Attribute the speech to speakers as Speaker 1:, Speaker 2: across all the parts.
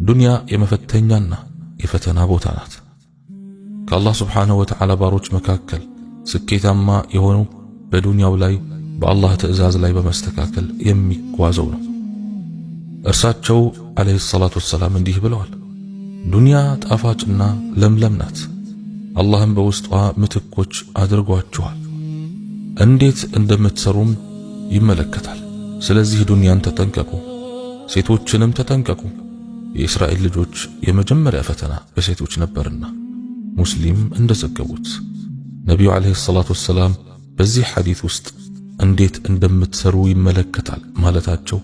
Speaker 1: ዱንያ የመፈተኛና የፈተና ቦታ ናት። ከአላህ ስብሓንሁ ወተዓላ ባሮች መካከል ስኬታማ የሆነው በዱንያው ላይ በአላህ ትእዛዝ ላይ በመስተካከል የሚጓዘው ነው። እርሳቸው ዓለይሂ ሰላቱ ወሰላም እንዲህ ብለዋል፣ ዱንያ ጣፋጭና ለምለም ናት፣ አላህም በውስጧ ምትኮች አድርጓችኋል፣ እንዴት እንደምትሰሩም ይመለከታል። ስለዚህ ዱንያን ተጠንቀቁ፣ ሴቶችንም ተጠንቀቁ። የእስራኤል ልጆች የመጀመሪያ ፈተና በሴቶች ነበርና ሙስሊም እንደዘገቡት ነቢዩ ዓለይሂ ሰላቱ ወሰላም በዚህ ሐዲስ ውስጥ እንዴት እንደምትሰሩ ይመለከታል ማለታቸው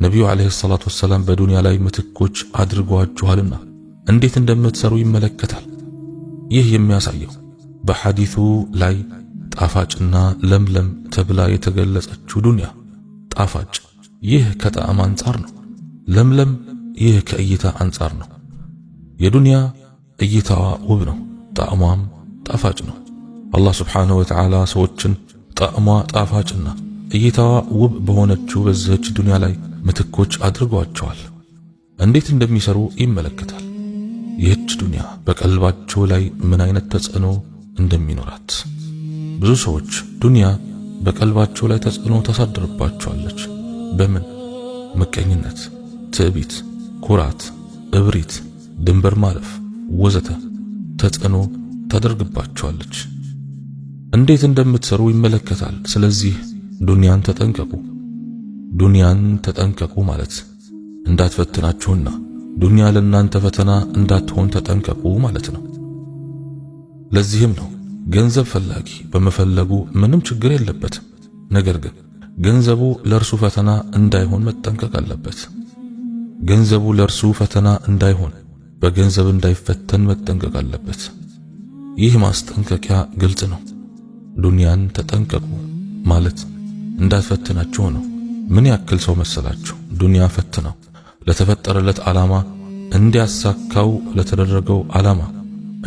Speaker 1: ነቢዩ ዓለይሂ ሰላቱ ወሰላም በዱንያ ላይ ምትኮች አድርጓችኋልና እንዴት እንደምትሰሩ ይመለከታል። ይህ የሚያሳየው በሐዲሱ ላይ ጣፋጭና ለምለም ተብላ የተገለጸችው ዱንያ ጣፋጭ፣ ይህ ከጣዕም አንጻር ነው። ለምለም፣ ይህ ከእይታ አንጻር ነው። የዱንያ እይታዋ ውብ ነው፣ ጣዕሟም ጣፋጭ ነው። አላህ ስብሓንሁ ወተዓላ ሰዎችን ጣዕሟ ጣፋጭና እይታዋ ውብ በሆነችው በዚህች ዱንያ ላይ ምትኮች አድርጓቸዋል። እንዴት እንደሚሰሩ ይመለከታል። ይህች ዱንያ በቀልባቸው ላይ ምን አይነት ተጽዕኖ እንደሚኖራት። ብዙ ሰዎች ዱንያ በቀልባቸው ላይ ተጽዕኖ ታሳድርባቸዋለች። በምን? ምቀኝነት፣ ትዕቢት፣ ኩራት፣ እብሪት፣ ድንበር ማለፍ ወዘተ ተጽዕኖ ታደርግባቸዋለች። እንዴት እንደምትሰሩ ይመለከታል። ስለዚህ ዱንያን ተጠንቀቁ። ዱንያን ተጠንቀቁ ማለት እንዳትፈትናችሁና ዱንያ ለእናንተ ፈተና እንዳትሆን ተጠንቀቁ ማለት ነው። ለዚህም ነው ገንዘብ ፈላጊ በመፈለጉ ምንም ችግር የለበትም። ነገር ግን ገንዘቡ ለእርሱ ፈተና እንዳይሆን መጠንቀቅ አለበት። ገንዘቡ ለእርሱ ፈተና እንዳይሆን፣ በገንዘብ እንዳይፈተን መጠንቀቅ አለበት። ይህ ማስጠንቀቂያ ግልጽ ነው። ዱንያን ተጠንቀቁ ማለት እንዳትፈትናችሁ ነው። ምን ያክል ሰው መሰላችሁ ዱንያ ፈትነው ለተፈጠረለት ዓላማ እንዲያሳካው ለተደረገው ዓላማ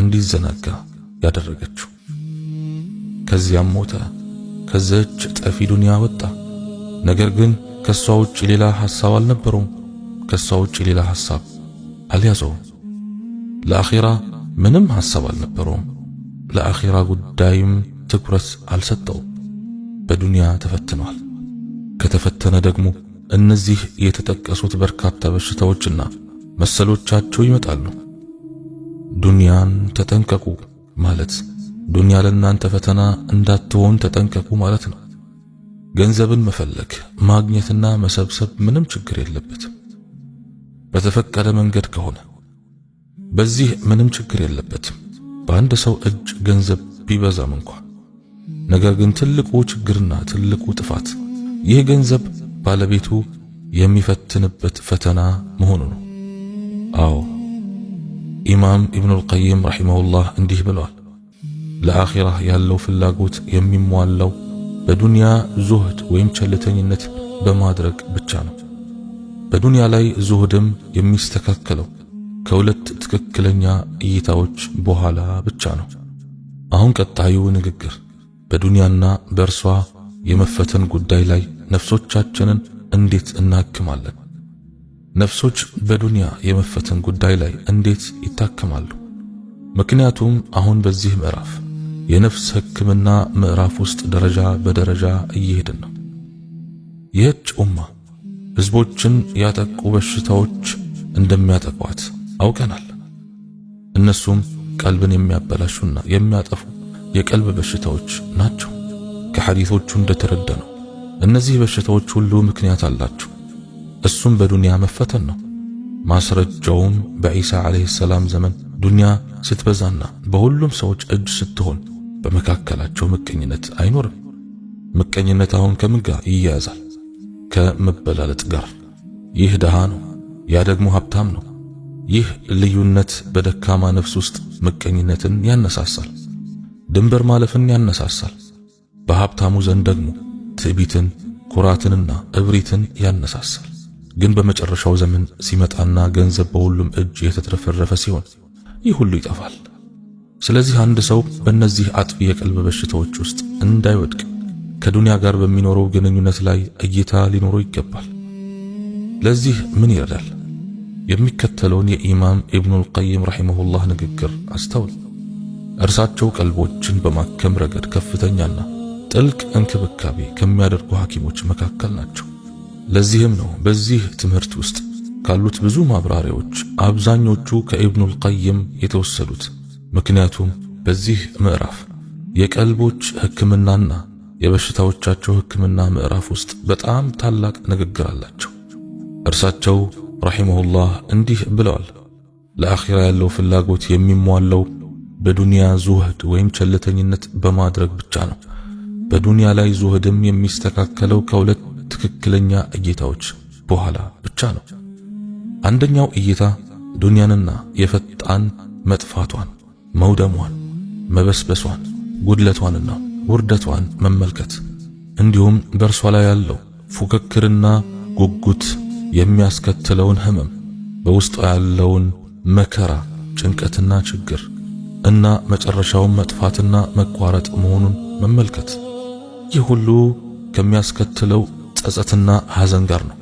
Speaker 1: እንዲዘናጋ ያደረገችው። ከዚያም ሞተ፣ ከዚህች ጠፊ ዱንያ ወጣ። ነገር ግን ከሷ ውጭ ሌላ ሐሳብ አልነበረውም። ከሷ ውጭ ሌላ ሐሳብ አልያዘውም። ለአኺራ ምንም ሐሳብ አልነበረውም። ለአኺራ ጉዳይም ትኩረት አልሰጠውም። በዱንያ ተፈትኗል። ከተፈተነ ደግሞ እነዚህ የተጠቀሱት በርካታ በሽታዎችና መሰሎቻቸው ይመጣሉ። ዱንያን ተጠንቀቁ ማለት ዱንያ ለእናንተ ፈተና እንዳትሆን ተጠንቀቁ ማለት ነው። ገንዘብን መፈለግ፣ ማግኘትና መሰብሰብ ምንም ችግር የለበትም በተፈቀደ መንገድ ከሆነ። በዚህ ምንም ችግር የለበትም በአንድ ሰው እጅ ገንዘብ ቢበዛም እንኳን። ነገር ግን ትልቁ ችግርና ትልቁ ጥፋት ይህ ገንዘብ ባለቤቱ የሚፈትንበት ፈተና መሆኑ ነው። አዎ ኢማም ኢብኑል ቀይም ረሒመሁላህ እንዲህ ብለዋል፣ ለአኺራ ያለው ፍላጎት የሚሟላው በዱንያ ዙህድ ወይም ቸልተኝነት በማድረግ ብቻ ነው። በዱንያ ላይ ዙህድም የሚስተካከለው ከሁለት ትክክለኛ እይታዎች በኋላ ብቻ ነው። አሁን ቀጣዩ ንግግር በዱንያና በእርሷ የመፈተን ጉዳይ ላይ ነፍሶቻችንን እንዴት እናክማለን? ነፍሶች በዱንያ የመፈተን ጉዳይ ላይ እንዴት ይታከማሉ? ምክንያቱም አሁን በዚህ ምዕራፍ የነፍስ ሕክምና ምዕራፍ ውስጥ ደረጃ በደረጃ እየሄድን ነው። ይህች ኡማ ህዝቦችን ያጠቁ በሽታዎች እንደሚያጠቋት አውቀናል። እነሱም ቀልብን የሚያበላሹና የሚያጠፉ የቀልብ በሽታዎች ናቸው። ከሐዲሶቹ እንደተረዳነው እነዚህ በሽታዎች ሁሉ ምክንያት አላቸው። እሱም በዱንያ መፈተን ነው። ማስረጃውም በኢሳ ዓለይሂ ሰላም ዘመን ዱንያ ስትበዛና በሁሉም ሰዎች እጅ ስትሆን በመካከላቸው ምቀኝነት አይኖርም። ምቀኝነት አሁን ከምን ጋር ይያያዛል? ከመበላለጥ ጋር። ይህ ደሃ ነው፣ ያ ደግሞ ሀብታም ነው። ይህ ልዩነት በደካማ ነፍስ ውስጥ ምቀኝነትን ያነሳሳል፣ ድንበር ማለፍን ያነሳሳል። በሀብታሙ ዘንድ ደግሞ ትዕቢትን፣ ኩራትንና እብሪትን ያነሳሳል። ግን በመጨረሻው ዘመን ሲመጣና ገንዘብ በሁሉም እጅ የተትረፈረፈ ሲሆን ይህ ሁሉ ይጠፋል። ስለዚህ አንድ ሰው በእነዚህ አጥፊ የቀልብ በሽታዎች ውስጥ እንዳይወድቅ ከዱንያ ጋር በሚኖረው ግንኙነት ላይ እይታ ሊኖረው ይገባል። ለዚህ ምን ይረዳል? የሚከተለውን የኢማም ኢብኑል ቀይም ረሂመሁላህ ንግግር አስተውል። እርሳቸው ቀልቦችን በማከም ረገድ ከፍተኛና ጥልቅ እንክብካቤ ከሚያደርጉ ሐኪሞች መካከል ናቸው። ለዚህም ነው በዚህ ትምህርት ውስጥ ካሉት ብዙ ማብራሪያዎች አብዛኞቹ ከኢብኑል ቀይም የተወሰዱት። ምክንያቱም በዚህ ምዕራፍ የቀልቦች ሕክምናና የበሽታዎቻቸው ሕክምና ምዕራፍ ውስጥ በጣም ታላቅ ንግግር አላቸው። እርሳቸው ረሂመሁላህ እንዲህ ብለዋል። ለአኺራ ያለው ፍላጎት የሚሟላው በዱንያ ዙህድ ወይም ቸልተኝነት በማድረግ ብቻ ነው። በዱንያ ላይ ዙህድም የሚስተካከለው ከሁለት ትክክለኛ እይታዎች በኋላ ብቻ ነው። አንደኛው እይታ ዱንያንና የፈጣን መጥፋቷን፣ መውደሟን፣ መበስበሷን፣ ጉድለቷንና ውርደቷን መመልከት እንዲሁም በእርሷ ላይ ያለው ፉክክርና ጉጉት የሚያስከትለውን ህመም፣ በውስጧ ያለውን መከራ፣ ጭንቀትና ችግር እና መጨረሻውን መጥፋትና መቋረጥ መሆኑን መመልከት። ይህ ሁሉ ከሚያስከትለው ጸጸትና ሐዘን ጋር ነው።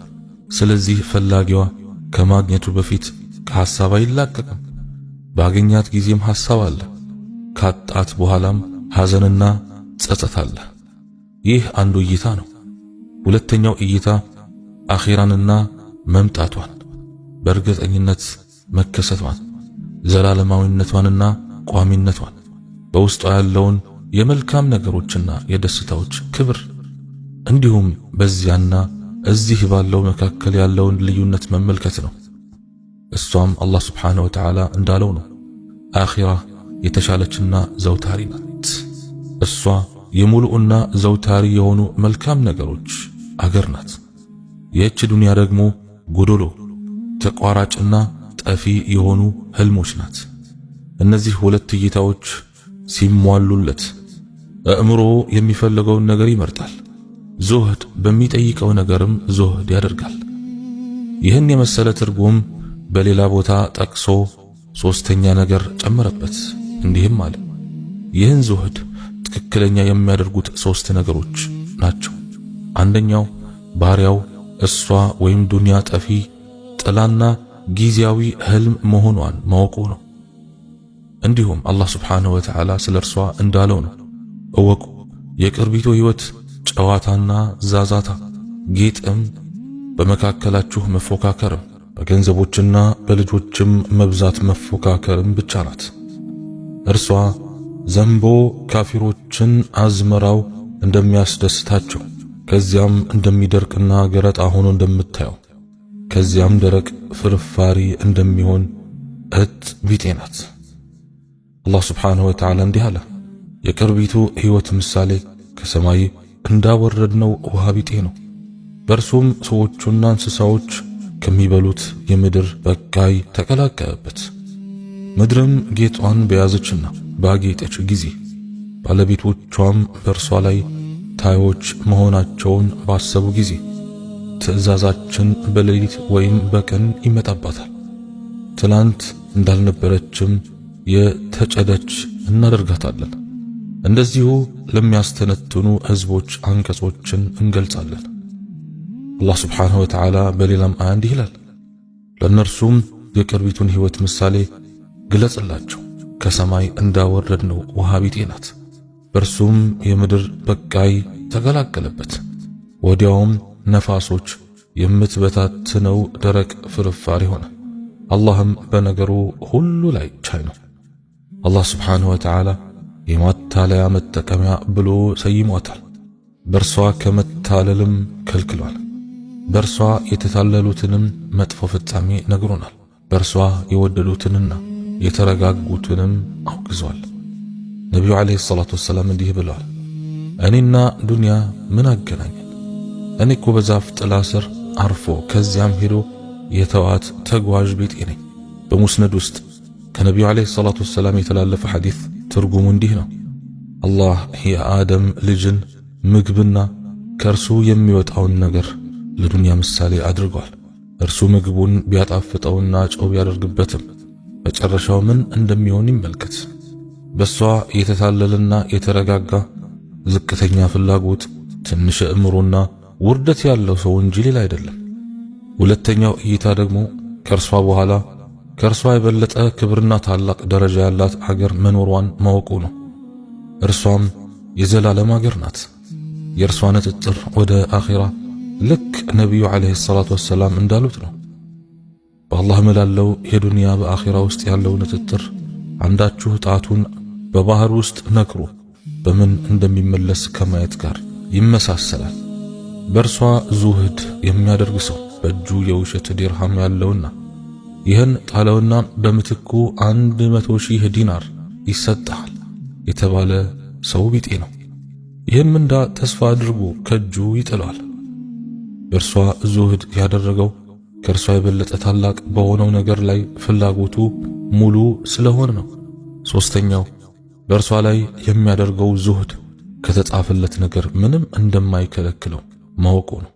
Speaker 1: ስለዚህ ፈላጊዋ ከማግኘቱ በፊት ከሐሳብ አይላቀቅም። ባገኛት ጊዜም ሐሳብ አለ፣ ካጣት በኋላም ሐዘንና ጸጸት አለ። ይህ አንዱ እይታ ነው። ሁለተኛው እይታ አኺራንና መምጣቷን፣ በእርግጠኝነት መከሰቷን፣ ዘላለማዊነቷንና ቋሚነቷን፣ በውስጧ ያለውን የመልካም ነገሮችና የደስታዎች ክብር እንዲሁም በዚያና እዚህ ባለው መካከል ያለውን ልዩነት መመልከት ነው። እሷም አላህ ስብሓነሁ ወተዓላ እንዳለው ነው፣ አኺራ የተሻለችና ዘውታሪ ናት። እሷ የሙሉእና ዘውታሪ የሆኑ መልካም ነገሮች አገር ናት። ይህች ዱንያ ደግሞ ጎዶሎ፣ ተቋራጭና ጠፊ የሆኑ ህልሞች ናት። እነዚህ ሁለት እይታዎች ሲሟሉለት አእምሮ የሚፈልገውን ነገር ይመርጣል። ዙህድ በሚጠይቀው ነገርም ዙህድ ያደርጋል። ይህን የመሰለ ትርጉም በሌላ ቦታ ጠቅሶ ሶስተኛ ነገር ጨመረበት። እንዲህም አለ፣ ይህን ዙህድ ትክክለኛ የሚያደርጉት ሶስት ነገሮች ናቸው። አንደኛው ባሪያው እሷ ወይም ዱንያ ጠፊ፣ ጥላና ጊዜያዊ ህልም መሆኗን ማወቁ ነው። እንዲሁም አላህ ስብሓነሁ ወተዓላ ስለ እርሷ እንዳለው ነው፣ እወቁ የቅርቢቱ ህይወት ጨዋታና ዛዛታ፣ ጌጥም፣ በመካከላችሁ መፎካከርም፣ በገንዘቦችና በልጆችም መብዛት መፎካከርም ብቻ ናት። እርሷ ዘንቦ ካፊሮችን አዝመራው እንደሚያስደስታቸው ከዚያም እንደሚደርቅና ገረጣ ሆኖ እንደምታየው ከዚያም ደረቅ ፍርፋሪ እንደሚሆን እት ቢጤ ናት። አላህ ስብሓነሁ ወተዓላ እንዲህ አለ፣ የቅርቢቱ ህይወት ምሳሌ ከሰማይ እንዳወረድነው ውሃ ቢጤ ነው። በእርሱም ሰዎቹና እንስሳዎች ከሚበሉት የምድር በቃይ ተቀላቀለበት። ምድርም ጌጧን በያዘችና ባጌጠች ጊዜ ባለቤቶቿም በእርሷ ላይ ታዮች መሆናቸውን ባሰቡ ጊዜ ትእዛዛችን በሌሊት ወይም በቀን ይመጣባታል። ትላንት እንዳልነበረችም የተጨደች እናደርጋታለን። እንደዚሁ ለሚያስተነትኑ ህዝቦች አንቀጾችን እንገልጻለን። አላህ ስብሓነሁ ወተዓላ በሌላም አያ እንዲህ ይላል፣ ለእነርሱም የቅርቢቱን ህይወት ምሳሌ ግለጽላቸው፣ ከሰማይ እንዳወረድነው ውሃ ቢጤ ናት። በእርሱም የምድር በቃይ ተቀላቀለበት፣ ወዲያውም ነፋሶች የምትበታትነው ደረቅ ፍርፋሪ ሆነ። አላህም በነገሩ ሁሉ ላይ ቻይ ነው። አላህ ስብሓነሁ ወተዓላ የማታለያ መጠቀሚያ ብሎ ሰይሟታል። በእርሷ ከመታለልም ከልክሏል። በእርሷ የተታለሉትንም መጥፎ ፍጻሜ ነግሮናል። በእርሷ የወደዱትንና የተረጋጉትንም አውግዟል። ነቢዩ ዓለይሂ ሰላቱ ወሰላም እንዲህ ብለዋል፣ እኔና ዱንያ ምን አገናኘን? እኔ እኮ በዛፍ ጥላ ስር አርፎ ከዚያም ሄዶ የተዋት ተጓዥ ቢጤ ነኝ። በሙስነድ ውስጥ ከነቢዩ ዓለይሂ ሰላቱ ወሰላም የተላለፈ ሐዲስ ትርጉሙ እንዲህ ነው፣ አላህ የአደም ልጅን ምግብና ከእርሱ የሚወጣውን ነገር ለዱንያ ምሳሌ አድርጓል። እርሱ ምግቡን ቢያጣፍጠውና ጨው ቢያደርግበትም መጨረሻው ምን እንደሚሆን ይመልከት። በሷ የተታለለና የተረጋጋ ዝቅተኛ ፍላጎት፣ ትንሽ አእምሮና ውርደት ያለው ሰው እንጂ ሌላ አይደለም። ሁለተኛው እይታ ደግሞ ከእርሷ በኋላ ከእርሷ የበለጠ ክብርና ታላቅ ደረጃ ያላት አገር መኖሯን ማወቁ ነው። እርሷም የዘላለም አገር ናት። የእርሷ ንጥጥር ወደ አኺራ ልክ ነቢዩ ዓለይሂ ሰላቱ ወሰላም እንዳሉት ነው። በአላህ እምላለው የዱንያ በአኺራ ውስጥ ያለው ንጥጥር አንዳችሁ ጣቱን በባህር ውስጥ ነክሮ በምን እንደሚመለስ ከማየት ጋር ይመሳሰላል። በእርሷ ዙህድ የሚያደርግ ሰው በእጁ የውሸት ዲርሃም ያለውና ይህን ጣለውና በምትኩ 100,000 ዲናር ይሰጣል የተባለ ሰው ቢጤ ነው። ይህም እንዳ ተስፋ አድርጎ ከእጁ ይጥለዋል። በእርሷ ዙህድ ያደረገው ከእርሷ የበለጠ ታላቅ በሆነው ነገር ላይ ፍላጎቱ ሙሉ ስለሆነ ነው። ሶስተኛው በእርሷ ላይ የሚያደርገው ዙህድ ከተጻፈለት ነገር ምንም እንደማይከለክለው ማወቁ ነው።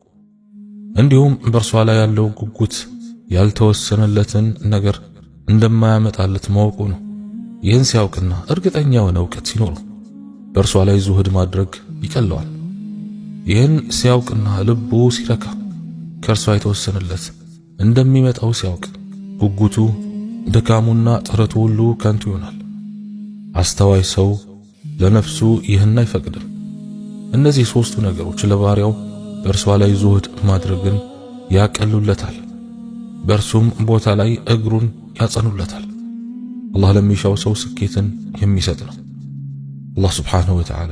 Speaker 1: እንዲሁም በእርሷ ላይ ያለው ጉጉት ያልተወሰነለትን ነገር እንደማያመጣለት ማወቁ ነው። ይህን ሲያውቅና እርግጠኛ የሆነ እውቀት ሲኖረው በእርሷ ላይ ዙህድ ማድረግ ይቀለዋል። ይህን ሲያውቅና ልቡ ሲረካ ከእርሷ የተወሰነለት እንደሚመጣው ሲያውቅ ጉጉቱ፣ ድካሙና ጥረቱ ሁሉ ከንቱ ይሆናል። አስተዋይ ሰው ለነፍሱ ይህን አይፈቅድም። እነዚህ ሶስቱ ነገሮች ለባሪያው በእርሷ ላይ ዙህድ ማድረግን ያቀሉለታል፣ በእርሱም ቦታ ላይ እግሩን ያጸኑለታል። አላህ ለሚሻው ሰው ስኬትን የሚሰጥ ነው። አላህ ሱብሓነሁ ወተዓላ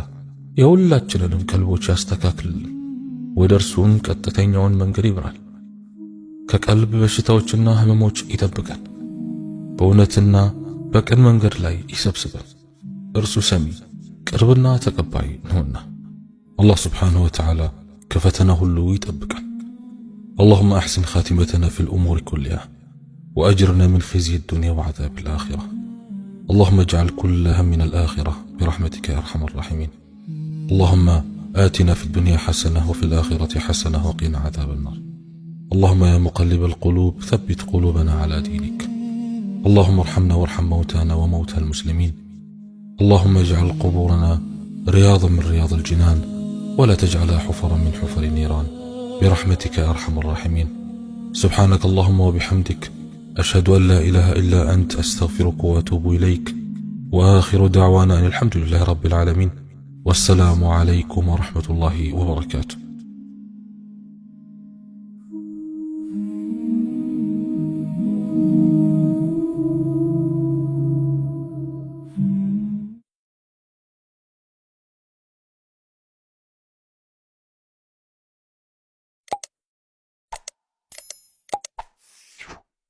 Speaker 1: የሁላችንንም ቀልቦች ያስተካክልልን፣ ወደ እርሱም ቀጥተኛውን መንገድ ይብራል፣ ከቀልብ በሽታዎችና ህመሞች ይጠብቀን፣ በእውነትና በቅን መንገድ ላይ ይሰብስበን። እርሱ ሰሚ ቅርብና ተቀባይ ነውና። አላህ ሱብሓነሁ ወተዓላ ከፈተና ሁሉ ይጠብቀን። اللهم أحسن خاتمتنا في الأمور كلها وأجرنا من خزي الدنيا وعذاب الآخرة. اللهم اجعل كل همنا الآخرة برحمتك يا أرحم الراحمين. اللهم آتنا في الدنيا حسنة وفي الآخرة حسنة وقنا عذاب النار. اللهم يا مقلب القلوب ثبت قلوبنا على دينك. اللهم ارحمنا وارحم موتانا وموتى المسلمين. اللهم اجعل قبورنا رياضا من رياض الجنان ولا تجعلها حفرا من حفر النيران برحمتك يا أرحم الراحمين. سبحانك اللهم وبحمدك أشهد أن لا إله إلا أنت أستغفرك وأتوب إليك. وآخر دعوانا أن الحمد لله رب العالمين والسلام عليكم ورحمة الله وبركاته.